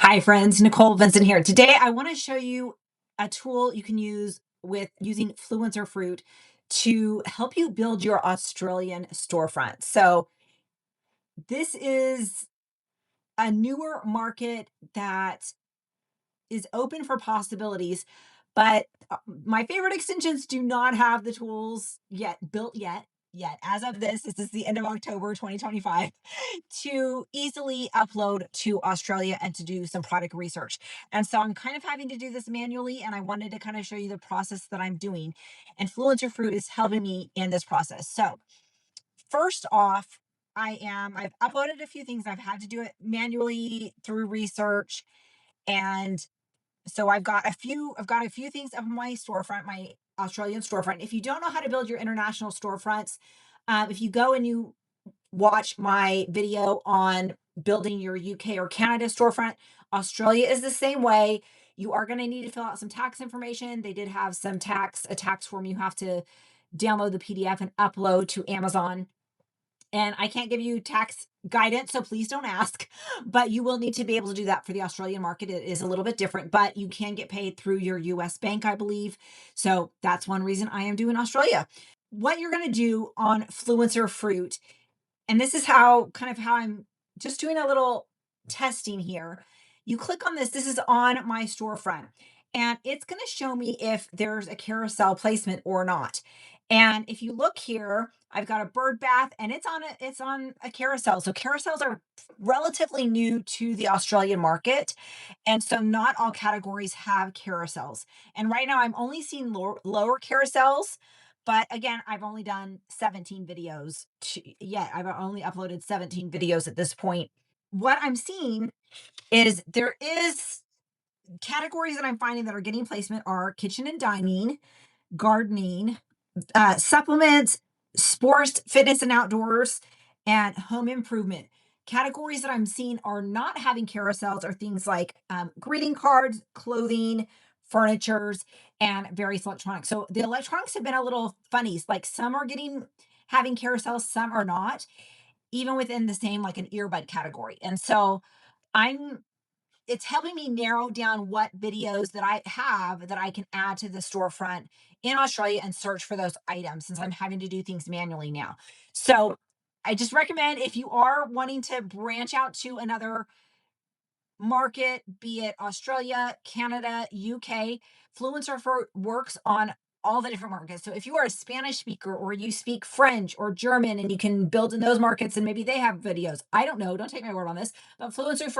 Hi friends, Nicole Vincent here. Today I want to show you a tool you can use with using Fluencer Fruit to help you build your Australian storefront. So this is a newer market that is open for possibilities, but my favorite extensions do not have the tools yet built yet. As of this is the end of October 2025 to easily upload to Australia and to do some product research. And so I'm kind of having to do this manually, and I wanted to kind of show you the process that I'm doing. And Fluencer Fruit is helping me in this process. So first off, I've uploaded a few things. I've had to do it manually through research, and so I've got a few things of my storefront, my Australian storefront. If you don't know how to build your international storefronts, if you go and you watch my video on building your UK or Canada storefront, Australia is the same way. You are going to need to fill out some tax information. They did have a tax form you have to download the PDF and upload to Amazon. And I can't give you tax guidance, so please don't ask. But you will need to be able to do that for the Australian market. It is a little bit different, but you can get paid through your US bank, I believe. So that's one reason I am doing Australia. What you're going to do on Fluencer Fruit, and this is how I'm just doing a little testing here. You click on this. This is on my storefront, and it's going to show me if there's a carousel placement or not. And if you look here, I've got a bird bath, and it's on a carousel. So carousels are relatively new to the Australian market, and so not all categories have carousels. And right now, I'm only seeing lower carousels, but again, I've only done 17 videos yet. I've only uploaded 17 videos at this point. What I'm seeing is there is categories that I'm finding that are getting placement are kitchen and dining, gardening, supplements, sports, fitness and outdoors, and home improvement. Categories that I'm seeing are not having carousels are things like greeting cards, clothing, furnitures, and various electronics. So the electronics have been a little funny. Like some are getting having carousels, some are not, even within the same like an earbud category. And so I'm it's helping me narrow down what videos that I have that I can add to the storefront in Australia and search for those items since I'm having to do things manually now. So I just recommend if you are wanting to branch out to another market, be it Australia, Canada, UK, Fluencer works on all the different markets. So if you are a Spanish speaker or you speak French or German and you can build in those markets and maybe they have videos. I don't know. Don't take my word on this, but Fluencer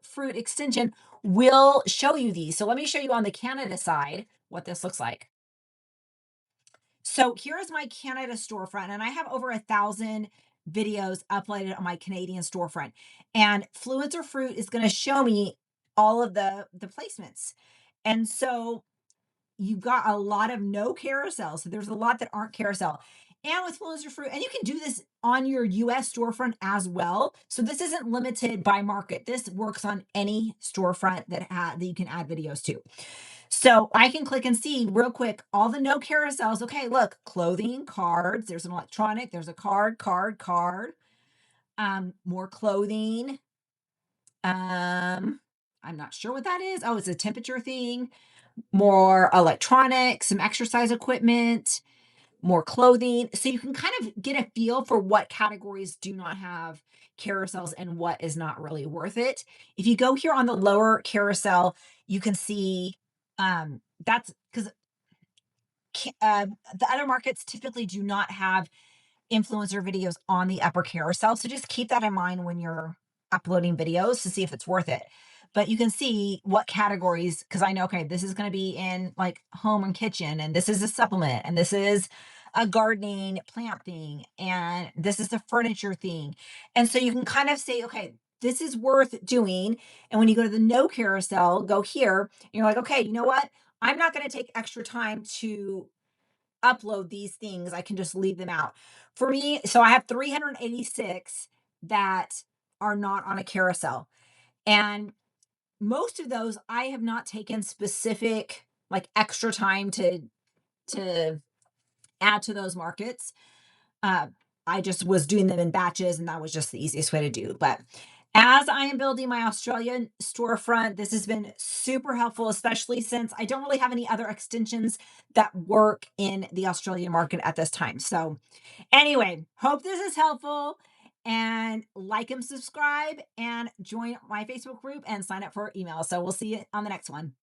Fruit extension will show you these. So let me show you on the Canada side what this looks like. So here is my Canada storefront, and I have over 1,000 videos uploaded on my Canadian storefront. And Fluencer Fruit is going to show me all of the placements. And so you've got a lot of no carousel. So there's a lot that aren't carousel. And with Fluencer Fruit, and you can do this on your US storefront as well. So this isn't limited by market. This works on any storefront that you can add videos to. So I can click and see real quick all the no carousels. Okay, look, clothing, cards. There's an electronic. There's a card. More clothing. I'm not sure what that is. Oh, it's a temperature thing. More electronics, some exercise equipment, more clothing. So you can kind of get a feel for what categories do not have carousels and what is not really worth it. If you go here on the lower carousel, you can see that's because the other markets typically do not have influencer videos on the upper carousel. So just keep that in mind when you're uploading videos to see if it's worth it. But you can see what categories, because I know, okay, this is going to be in like home and kitchen, and this is a supplement, and this is a gardening plant thing, and this is a furniture thing. And so you can kind of say, okay, this is worth doing. And when you go to the no carousel, go here, and you're like, okay, you know what? I'm not going to take extra time to upload these things. I can just leave them out. For me, so I have 386 that are not on a carousel. And most of those I have not taken specific like extra time to add to those markets. Uh I just was doing them in batches and that was just the easiest way to do. But As I am building my Australian storefront, this has been super helpful, especially since I don't really have any other extensions that work in the Australian market at this time. So, anyway, hope this is helpful and like and subscribe and join my Facebook group and sign up for email. So, we'll see you on the next one.